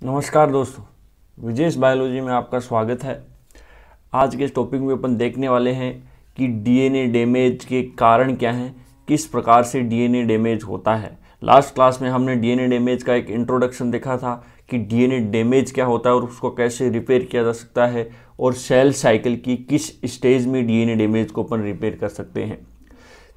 नमस्कार दोस्तों, विजेश बायोलॉजी में आपका स्वागत है। आज के इस टॉपिक में अपन देखने वाले हैं कि डीएनए डैमेज के कारण क्या हैं, किस प्रकार से डीएनए डैमेज होता है। लास्ट क्लास में हमने डीएनए डैमेज का एक इंट्रोडक्शन देखा था कि डीएनए डैमेज क्या होता है और उसको कैसे रिपेयर किया जा सकता है, और सेल साइकिल की किस स्टेज में डीएनए डैमेज को अपन रिपेयर कर सकते हैं।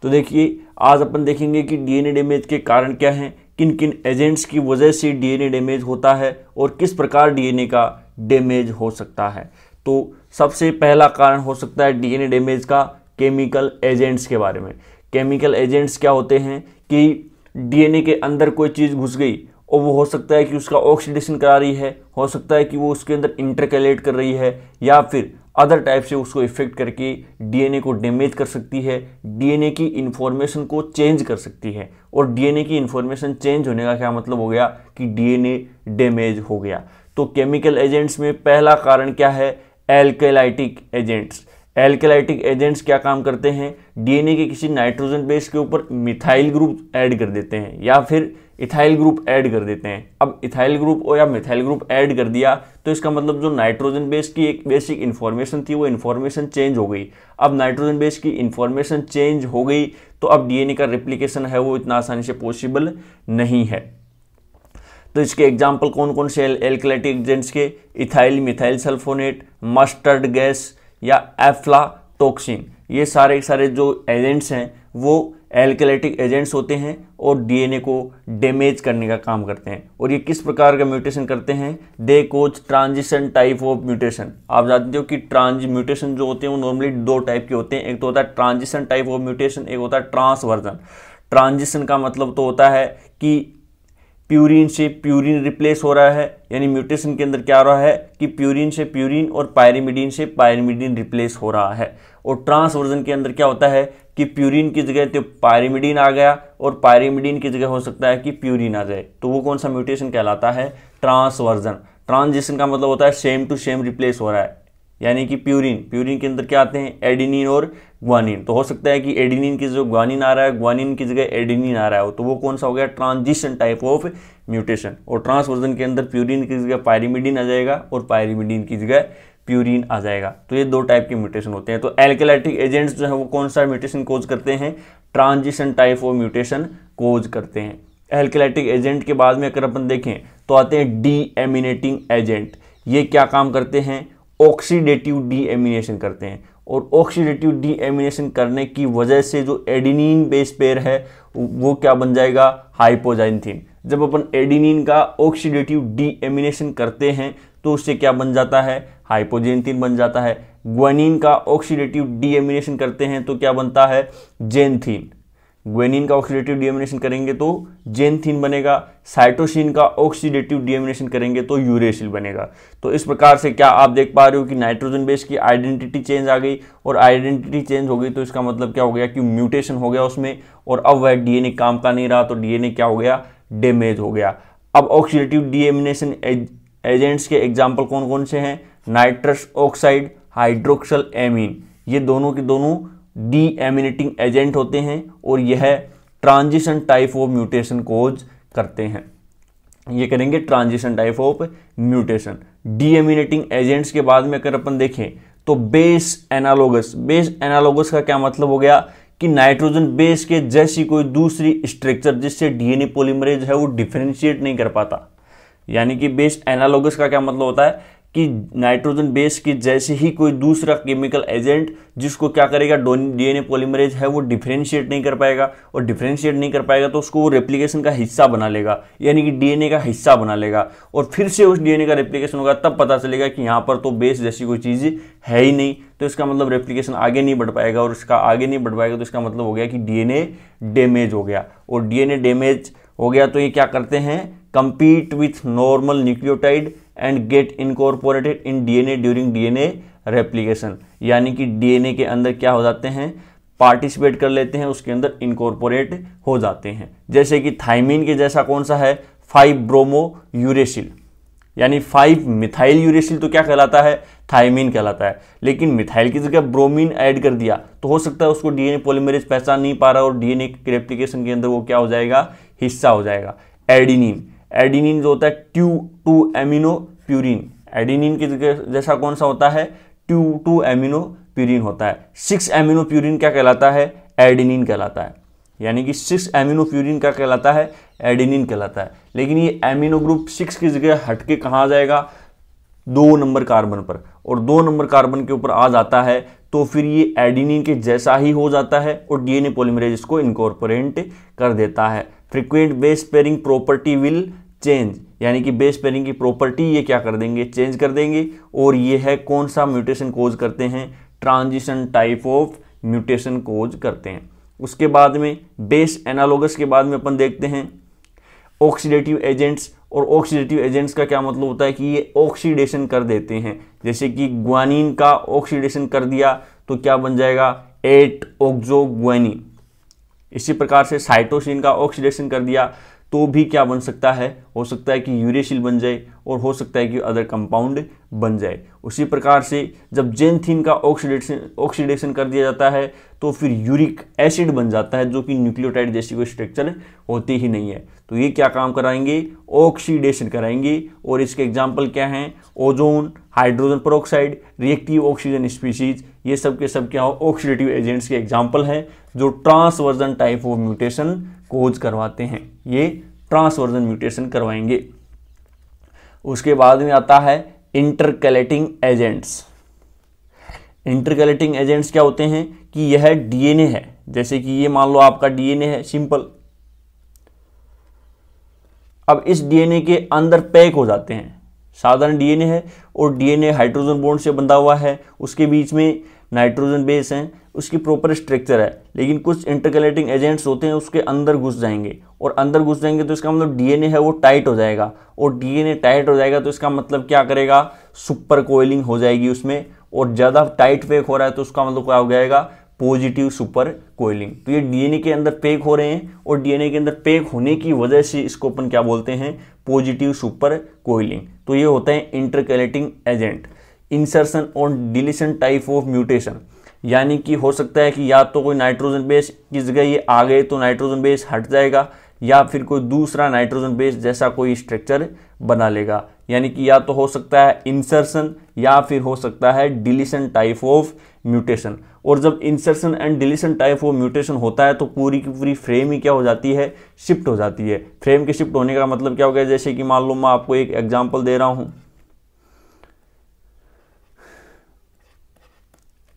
तो देखिए, आज अपन देखेंगे कि डीएनए डैमेज के कारण क्या हैं, किन किन एजेंट्स की वजह से डीएनए डैमेज होता है और किस प्रकार डीएनए का डैमेज हो सकता है। तो सबसे पहला कारण हो सकता है डीएनए डैमेज का केमिकल एजेंट्स के बारे में। केमिकल एजेंट्स क्या होते हैं कि डीएनए के अंदर कोई चीज़ घुस गई और वो हो सकता है कि उसका ऑक्सीडेशन करा रही है, हो सकता है कि वो उसके अंदर इंटरकैलेट कर रही है, या फिर अदर टाइप से उसको इफेक्ट करके डीएनए को डैमेज कर सकती है, डीएनए की इंफॉर्मेशन को चेंज कर सकती है। और डीएनए की इंफॉर्मेशन चेंज होने का क्या मतलब हो गया कि डीएनए डैमेज हो गया। तो केमिकल एजेंट्स में पहला कारण क्या है, एल्केलाइटिक एजेंट्स। एल्केलाइटिक एजेंट्स क्या काम करते हैं, डीएनए के किसी नाइट्रोजन बेस के ऊपर मिथाइल ग्रुप ऐड कर देते हैं या फिर इथाइल ग्रुप ऐड कर देते हैं। अब इथाइल ग्रुप और या मिथाइल ग्रुप ऐड कर दिया तो इसका मतलब जो नाइट्रोजन बेस की एक बेसिक इन्फॉर्मेशन थी वो इन्फॉर्मेशन चेंज हो गई। अब नाइट्रोजन बेस की इन्फॉर्मेशन चेंज हो गई तो अब डीएनए का रेप्लिकेशन है वो इतना आसानी से पॉसिबल नहीं है। तो इसके एग्जाम्पल कौन कौन से एल्केलाइटिक एजेंट्स के, ethyl methyl sulphonate, mustard gas या एफ्लाटॉक्सिन, ये सारे जो एजेंट्स हैं वो एल्केलाइटिक एजेंट्स होते हैं और डीएनए को डैमेज करने का काम करते हैं। और ये किस प्रकार का म्यूटेशन करते हैं, दे कोज ट्रांजिशन टाइप ऑफ म्यूटेशन। आप जानते हो कि म्यूटेशन जो होते हैं वो नॉर्मली दो टाइप के होते हैं, एक तो होता है ट्रांजिशन टाइप ऑफ म्यूटेशन, एक होता है ट्रांसवर्जन। ट्रांजिशन का मतलब तो होता है कि प्यूरिन से प्यूरिन रिप्लेस हो रहा है, यानी म्यूटेशन के अंदर क्या हो रहा है कि प्यूरिन से प्यूरिन और पायरिमिडीन से पायरिमिडीन रिप्लेस हो रहा है। और ट्रांसवर्जन के अंदर क्या होता है कि प्यूरिन की जगह तो पायरिमिडीन आ गया और पायरिमिडीन की जगह हो सकता है कि प्यूरिन आ जाए, तो वो कौन सा म्यूटेशन कहलाता है, ट्रांसवर्जन। ट्रांजिशन का मतलब होता है सेम टू सेम रिप्लेस हो रहा है, यानी कि प्यूरिन के अंदर क्या आते हैं, एडिनिन और ग्वानिन। तो हो सकता है कि एडिनिन की जो ग्वानिन आ रहा है, ग्वानिन की जगह एडिनिन आ रहा है, तो वो कौन सा हो गया, ट्रांजिशन टाइप ऑफ म्यूटेशन। और ट्रांसवर्जन के अंदर प्यूरिन की जगह पायरिमिडीन आ जाएगा और पायरिमिडीन की जगह प्यूरिन आ जाएगा। तो ये दो टाइप के म्यूटेशन होते हैं। तो एल्केलाइटिक एजेंट्स जो है वो कौन सा म्यूटेशन कोज करते हैं, transition type of mutation cause करते हैं। एल्केलाइटिक एजेंट के बाद में अगर अपन देखें तो आते हैं डीएमिनेटिंग एजेंट। ये क्या काम करते हैं, ऑक्सीडेटिव डीएमिनेशन करते हैं। और ऑक्सीडेटिव डीएमिनेशन करने की वजह से जो एडिनिन बेस पेयर है वो क्या बन जाएगा, हाइपोजाइंथिन। जब अपन एडिनिन का ऑक्सीडेटिव डीएमिनेशन करते हैं तो उससे क्या बन जाता है, हाइपोजेंथिन बन जाता है। ग्वानिन का ऑक्सीडेटिव डीएमिनेशन करते हैं तो क्या बनता है, जेंथिन। ग्वानिन का ऑक्सीडेटिव डीएमिनेशन करेंगे तो जेंथिन बनेगा। साइटोसिन का ऑक्सीडेटिव डीएमिनेशन करेंगे तो यूरेसिल बनेगा। तो इस प्रकार से क्या आप देख पा रहे हो कि नाइट्रोजन बेस की आइडेंटिटी चेंज आ गई, और आइडेंटिटी चेंज हो गई तो इसका मतलब क्या हो गया कि म्यूटेशन हो गया उसमें, और अब वह डीएनए काम का नहीं रहा तो डीएनए क्या हो गया, डैमेज हो गया। अब ऑक्सीडेटिव डीएमिनेशन एजेंट्स के एग्जाम्पल कौन कौन से हैं, नाइट्रस ऑक्साइड, हाइड्रोक्सल एमीन, ये दोनों के दोनों डीएमिनेटिंग एजेंट होते हैं और यह transition type of mutation cause करते हैं। ये करेंगे transition type of mutation. Deaminating agents के बाद में अगर अपन देखें तो बेस एनालोगस का क्या मतलब हो गया कि नाइट्रोजन बेस के जैसी कोई दूसरी स्ट्रक्चर जिससे डीएनए पॉलीमरेज है वो डिफरेंशिएट नहीं कर पाता। यानी कि बेस एनालोगस का क्या मतलब होता है कि नाइट्रोजन बेस की जैसे ही कोई दूसरा केमिकल एजेंट जिसको क्या करेगा, डीएनए पॉलीमरेज है वो डिफरेंशिएट नहीं कर पाएगा, और डिफरेंशिएट नहीं कर पाएगा तो उसको वो रेप्लिकेशन का हिस्सा बना लेगा, यानी कि डीएनए का हिस्सा बना लेगा। और फिर से उस डीएनए का रेप्लिकेशन होगा, तब पता चलेगा कि यहाँ पर तो बेस जैसी कोई चीज़ है ही नहीं, तो इसका मतलब रेप्लिकेशन आगे नहीं बढ़ पाएगा, और इसका आगे नहीं बढ़ पाएगा तो इसका मतलब हो गया कि डीएनए डैमेज हो गया। और डीएनए डैमेज हो गया तो ये क्या करते हैं, compete with normal nucleotide and get incorporated in DNA during DNA replication, यानी कि डीएनए के अंदर क्या हो जाते हैं, पार्टिसिपेट कर लेते हैं, उसके अंदर इनकॉर्पोरेट हो जाते हैं। जैसे कि थाइमिन के जैसा कौन सा है, 5 ब्रोमो यूरेसिल, यानी 5 मिथाइल यूरेसिल तो क्या कहलाता है, थाइमिन कहलाता है। लेकिन मिथाइल की जगह ब्रोमीन ऐड कर दिया तो हो सकता है उसको डीएनए पॉलीमरेज पहचान नहीं पा रहा और डीएनए रेप्लिकेशन के अंदर वो क्या हो जाएगा, हिस्सा हो जाएगा। एडिनिन एडिनिन जो होता है 2 एमिनो प्यूरिन, एडिनिन की जैसा कौन सा होता है 2 एमिनो प्यूरिन होता है। 6 एमिनो प्यूरिन क्या कहलाता है, एडिनिन कहलाता है। यानी कि 6 एमिनो प्यूरिन क्या कहलाता है, एडिनिन कहलाता है। लेकिन ये एमिनो ग्रुप 6 की जगह हटके कहाँ आ जाएगा, 2 नंबर कार्बन पर, और 2 नंबर कार्बन के ऊपर आ जाता है तो फिर ये एडिनिन के जैसा ही हो जाता है और डीएनए पॉलीमरेज इसको इनकॉर्पोरेट कर देता है। Frequent base pairing property will change, यानी कि बेस पेयरिंग की प्रॉपर्टी ये क्या कर देंगे, चेंज कर देंगे। और ये है कौन सा म्यूटेशन कोज करते हैं, transition type of mutation cause करते हैं। उसके बाद में बेस एनालोगस के बाद में अपन देखते हैं ऑक्सीडेटिव एजेंट्स। और ऑक्सीडेटिव एजेंट्स का क्या मतलब होता है कि ये ऑक्सीडेशन कर देते हैं। जैसे कि ग्वानिन का ऑक्सीडेशन कर दिया तो क्या बन जाएगा, 8 ऑक्सोग्वानिन। इसी प्रकार से साइटोसिन का ऑक्सीडेशन कर दिया तो भी क्या बन सकता है, हो सकता है कि यूरेसिल बन जाए और हो सकता है कि अदर कंपाउंड बन जाए। उसी प्रकार से जब जेंथिन का ऑक्सीडेशन कर दिया जाता है तो फिर यूरिक एसिड बन जाता है, जो कि न्यूक्लियोटाइड जैसी कोई स्ट्रक्चर होती ही नहीं है। तो ये क्या काम कराएंगे, ऑक्सीडेशन कराएंगे। और इसके एग्जाम्पल क्या हैं, ozone, hydrogen peroxide, reactive oxygen species, ये सब के सब क्या हो, ऑक्सीडेटिव एजेंट्स के एग्जाम्पल हैं जो ट्रांसवर्जन टाइप ऑफ म्यूटेशन कोज करवाते हैं। ये ट्रांसवर्जन म्यूटेशन करवाएंगे। उसके बाद में आता है इंटरकैलेटिंग एजेंट्स। इंटरकैलेटिंग एजेंट्स क्या होते हैं कि यह डीएनए है, जैसे कि ये मान लो आपका डीएनए है सिंपल, अब इस डीएनए के अंदर पैक हो जाते हैं। साधारण डीएनए है और डीएनए हाइड्रोजन बॉन्ड से बंधा हुआ है, उसके बीच में नाइट्रोजन बेस है, उसकी प्रॉपर स्ट्रक्चर है। लेकिन कुछ इंटरकैलेटिंग एजेंट्स होते हैं उसके अंदर घुस जाएंगे, और अंदर घुस जाएंगे तो इसका मतलब डीएनए है वो टाइट हो जाएगा, और डीएनए टाइट हो जाएगा तो इसका मतलब क्या करेगा, सुपर कोइलिंग हो जाएगी उसमें। और ज़्यादा टाइट पैक हो रहा है तो उसका मतलब क्या हो जाएगा, पॉजिटिव सुपर कोइलिंग। तो ये डीएनए के अंदर पैक हो रहे हैं और डीएनए के अंदर पैक होने की वजह से इसको अपन क्या बोलते हैं, पॉजिटिव सुपर कोइलिंग। तो ये होता है इंटरकैलेटिंग एजेंट। इंसर्शन और डिलीशन टाइप ऑफ म्यूटेशन, यानी कि हो सकता है कि या तो कोई नाइट्रोजन बेस की जगह ये आ गए तो नाइट्रोजन बेस हट जाएगा, या फिर कोई दूसरा नाइट्रोजन बेस जैसा कोई स्ट्रक्चर बना लेगा। यानी कि या तो हो सकता है इंसर्शन या फिर हो सकता है डिलीशन टाइप ऑफ म्यूटेशन। और जब insertion and deletion type of mutation होता है तो पूरी की पूरी फ्रेम ही क्या हो जाती है, शिफ्ट हो जाती है। फ्रेम के शिफ्ट होने का मतलब क्या हो गया, जैसे कि मान लो मैं आपको एक एग्जांपल दे रहा हूं,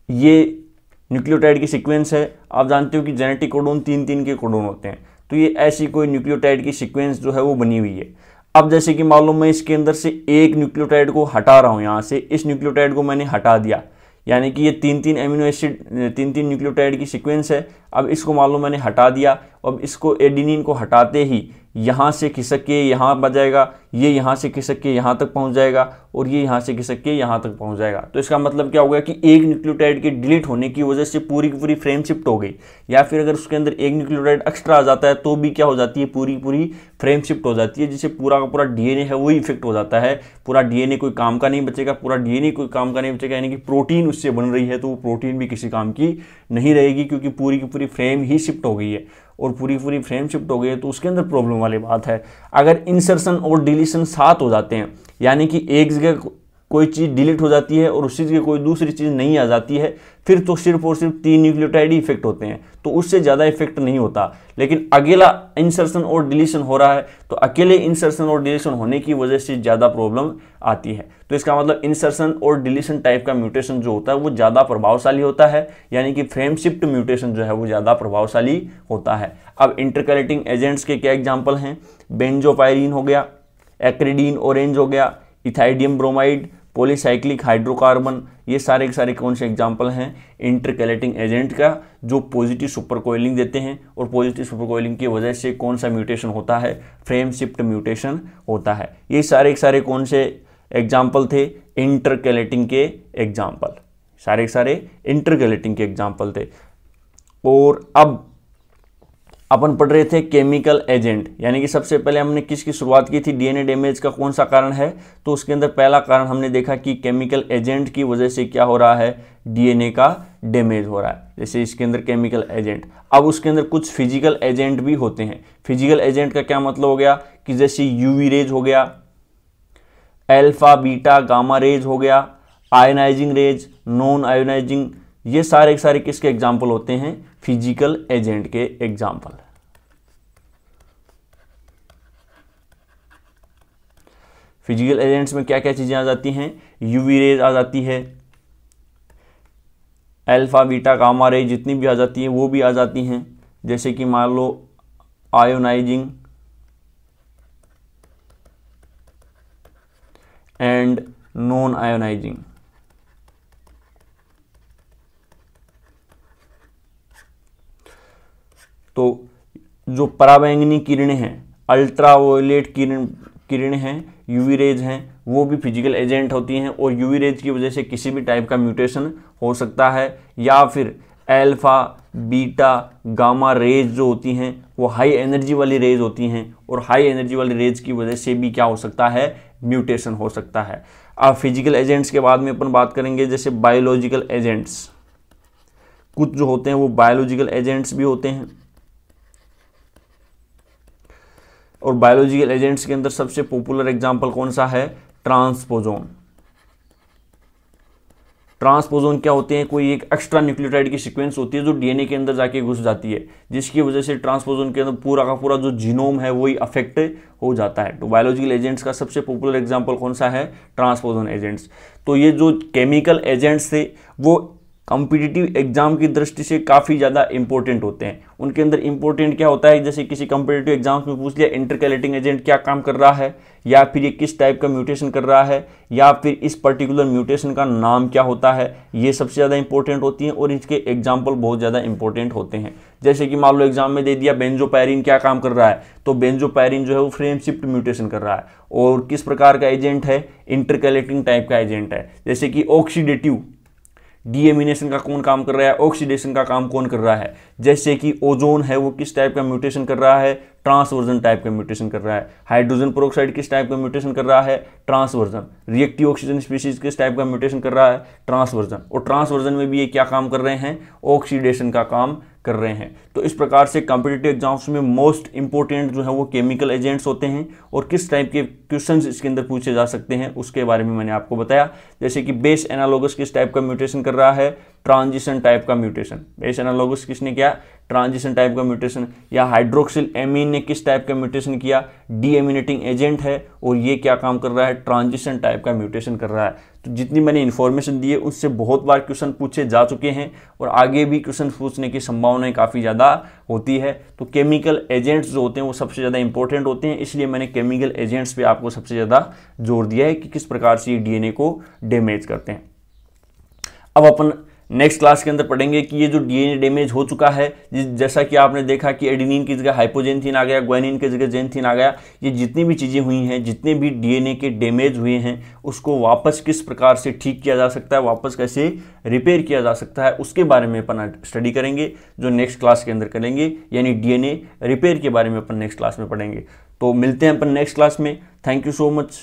ये न्यूक्लियोटाइड की सीक्वेंस है। आप जानते हो कि जेनेटिक कोडोन 3 के कोडोन होते हैं, तो ये ऐसी कोई न्यूक्लियोटाइड की सीक्वेंस जो है वो बनी हुई है। अब जैसे कि मान लो मैं इसके अंदर से एक न्यूक्लियोटाइड को हटा रहा हूं, यहां से इस न्यूक्लियोटाइड को मैंने हटा दिया, यानी कि ये 3 एमिनो एसिड 3 न्यूक्लियोटाइड की सीक्वेंस है। अब इसको मान लो मैंने हटा दिया, अब इसको एडिनिन को हटाते ही यहाँ से खिसक के यहाँ बजाएगा, ये यहाँ से खिसक के यहाँ तक पहुँच जाएगा, और ये यहाँ से खिसक के यहाँ तक पहुँच जाएगा। तो इसका मतलब क्या होगा कि एक न्यूक्लियोटाइड के डिलीट होने की वजह से पूरी की पूरी फ्रेम शिफ्ट हो गई। या फिर अगर उसके अंदर एक न्यूक्लियोटाइड एक्स्ट्रा आ जाता है तो भी क्या हो जाती है, पूरी पूरी फ्रेम शिफ्ट हो जाती है, जिससे पूरा का पूरा डीएनए है वो इफेक्ट हो जाता है। पूरा डीएनए कोई काम का नहीं बचेगा, पूरा डीएनए कोई काम का नहीं बचेगा, यानी कि प्रोटीन उससे बन रही है तो वो प्रोटीन भी किसी काम की नहीं रहेगी, क्योंकि पूरी की पूरी फ्रेम ही शिफ्ट हो गई है। और पूरी पूरी फ्रेम शिफ्ट हो गई है तो उसके अंदर प्रॉब्लम वाली बात है। अगर इंसर्शन और डिलीशन साथ हो जाते हैं, यानी कि एक जगह कोई चीज़ डिलीट हो जाती है और उसी जगह कोई दूसरी चीज़ नहीं आ जाती है, फिर तो सिर्फ और सिर्फ 3 न्यूक्लियोटाइड ही इफेक्ट होते हैं, तो उससे ज़्यादा इफेक्ट नहीं होता। लेकिन अकेला इंसर्शन और डिलीशन हो रहा है तो अकेले इंसर्शन और डिलीशन होने की वजह से ज़्यादा प्रॉब्लम आती है। तो इसका मतलब इंसर्शन और डिलीशन टाइप का म्यूटेशन जो होता है वो ज़्यादा प्रभावशाली होता है, यानी कि फ्रेम शिफ्ट म्यूटेशन जो है वो ज़्यादा प्रभावशाली होता है। अब इंटरकैलेटिंग एजेंट्स के क्या एग्जाम्पल हैं, बेंजोपायरीन हो गया, एक्रिडीन ऑरेंज हो गया, इथाइडियम ब्रोमाइड, पॉलीसाइक्लिक हाइड्रोकार्बन, ये सारे के सारे कौन से एग्जाम्पल हैं इंटरकैलेटिंग एजेंट का, जो पॉजिटिव सुपर कोइलिंग देते हैं। और पॉजिटिव सुपर कोइलिंग की वजह से कौन सा म्यूटेशन होता है, फ्रेम शिफ्ट म्यूटेशन होता है। ये सारे के सारे कौन से एग्जाम्पल थे, इंटरकैलेटिंग के एग्जाम्पल, सारे के सारे इंटरकैलेटिंग के एग्जाम्पल थे। और अब अपन पढ़ रहे थे केमिकल एजेंट, यानी कि सबसे पहले हमने किसकी शुरुआत की थी, डीएनए डैमेज का कौन सा कारण है, तो उसके अंदर पहला कारण हमने देखा कि केमिकल एजेंट की वजह से क्या हो रहा है, डीएनए का डैमेज हो रहा है, जैसे इसके अंदर केमिकल एजेंट। अब उसके अंदर कुछ फिजिकल एजेंट भी होते हैं। फिजिकल एजेंट का क्या मतलब हो गया कि जैसे यूवी रेज हो गया, अल्फा बीटा गामा रेज हो गया, आयोनाइजिंग रेज, नॉन आयोनाइजिंग, ये सारे के सारे किसके एग्जाम्पल होते हैं, फिजिकल एजेंट के एग्जाम्पल। फिजिकल एजेंट्स में क्या क्या चीजें आ जाती हैं, यूवी रेज आ जाती है, अल्फा बीटा गामा रेज जितनी भी आ जाती हैं वो भी आ जाती हैं, जैसे कि मान लो आयोनाइजिंग एंड नॉन आयोनाइजिंग। तो जो पराबैंगनी किरणें हैं, अल्ट्रावायलेट किरणें हैं, यूवी रेज हैं, वो भी फिजिकल एजेंट होती हैं और यूवी रेज की वजह से किसी भी टाइप का म्यूटेशन हो सकता है, या फिर अल्फा बीटा गामा रेज जो होती हैं वो हाई एनर्जी वाली रेज होती हैं और हाई एनर्जी वाली रेज की वजह से भी क्या हो सकता है, म्यूटेशन हो सकता है। अब फिजिकल एजेंट्स के बाद में अपन बात करेंगे जैसे बायोलॉजिकल एजेंट्स। कुछ जो होते हैं वो बायोलॉजिकल एजेंट्स भी होते हैं, और बायोलॉजिकल एजेंट्स के अंदर सबसे पॉपुलर एग्जांपल कौन सा है, ट्रांसपोजोन। ट्रांसपोजोन क्या होते हैं, कोई एक एक्स्ट्रा न्यूक्लियोटाइड की सीक्वेंस होती है जो डीएनए के अंदर जाके घुस जाती है, जिसकी वजह से ट्रांसपोजोन के अंदर पूरा का पूरा जो जीनोम है वही अफेक्ट हो जाता है। तो बायोलॉजिकल एजेंट्स का सबसे पॉपुलर एग्जांपल कौन सा है, ट्रांसपोजोन एजेंट्स। तो ये जो केमिकल एजेंट्स थे वो कॉम्पिटिटिव एग्जाम की दृष्टि से काफ़ी ज़्यादा इंपॉर्टेंट होते हैं। उनके अंदर इंपॉर्टेंट क्या होता है, जैसे किसी कॉम्पिटिटिव एग्जाम्स में पूछ लिया इंटरकैलेटिंग एजेंट क्या काम कर रहा है, या फिर ये किस टाइप का म्यूटेशन कर रहा है, या फिर इस पर्टिकुलर म्यूटेशन का नाम क्या होता है, ये सबसे ज़्यादा इंपॉर्टेंट होती हैं और इसके एग्जाम्पल बहुत ज़्यादा इंपॉर्टेंट होते हैं। जैसे कि मान लो एग्जाम में दे दिया बेंजोपायरिन क्या काम कर रहा है, तो बेंजोपायरिन जो है वो फ्रेम शिफ्ट म्यूटेशन कर रहा है और किस प्रकार का एजेंट है, इंटरकैलेटिंग टाइप का एजेंट है। जैसे कि ऑक्सीडेटिव डीएमिनेशन का कौन काम कर रहा है, ऑक्सीडेशन का काम कौन कर रहा है। जैसे कि ओजोन है वो किस टाइप का म्यूटेशन कर रहा है, ट्रांसवर्जन टाइप का म्यूटेशन कर रहा है। हाइड्रोजन पेरोक्साइड किस टाइप का म्यूटेशन कर रहा है, ट्रांसवर्जन। रिएक्टिव ऑक्सीजन स्पीशीज किस टाइप का म्यूटेशन कर रहा है, ट्रांसवर्जन। और ट्रांसवर्जन में भी ये क्या काम कर रहे हैं, ऑक्सीडेशन का काम कर रहे हैं। तो इस प्रकार से कॉम्पिटिटिव एग्जाम्स में मोस्ट इंपोर्टेंट जो है वो केमिकल एजेंट्स होते हैं और किस टाइप के क्वेश्चंस इसके अंदर पूछे जा सकते हैं उसके बारे में मैंने आपको बताया। जैसे कि बेस एनालॉगस किस टाइप का म्यूटेशन कर रहा है, ट्रांजिशन टाइप का म्यूटेशन। बेस एनालॉगस किसने किया, ट्रांजिशन टाइप का म्यूटेशन। या हाइड्रोक्सिल एमीन ने किस टाइप का म्यूटेशन किया, डीएमिनेटिंग एजेंट है और ये क्या काम कर रहा है, ट्रांजिशन टाइप का म्यूटेशन कर रहा है। तो जितनी मैंने इन्फॉर्मेशन दी है उससे बहुत बार क्वेश्चन पूछे जा चुके हैं और आगे भी क्वेश्चन पूछने की संभावनाएं काफ़ी ज़्यादा होती है। तो केमिकल एजेंट्स जो होते हैं वो सबसे ज़्यादा इंपॉर्टेंट होते हैं, इसलिए मैंने केमिकल एजेंट्स पे आपको सबसे ज़्यादा जोर दिया है कि किस प्रकार से ये डीएनए को डैमेज करते हैं। अब अपन नेक्स्ट क्लास के अंदर पढ़ेंगे कि ये जो डीएनए डैमेज हो चुका है, जैसा कि आपने देखा कि एडेनिन की जगह हाइपोजेंथीन आ गया, ग्वानिन की जगह जेंथीन आ गया, ये जितनी भी चीज़ें हुई हैं, जितने भी डीएनए के डैमेज हुए हैं उसको वापस किस प्रकार से ठीक किया जा सकता है, वापस कैसे रिपेयर किया जा सकता है, उसके बारे में अपन स्टडी करेंगे जो नेक्स्ट क्लास के अंदर करेंगे, यानी डीएनए रिपेयर के बारे में अपन नेक्स्ट क्लास में पढ़ेंगे। तो मिलते हैं अपन नेक्स्ट क्लास में। Thank you so much.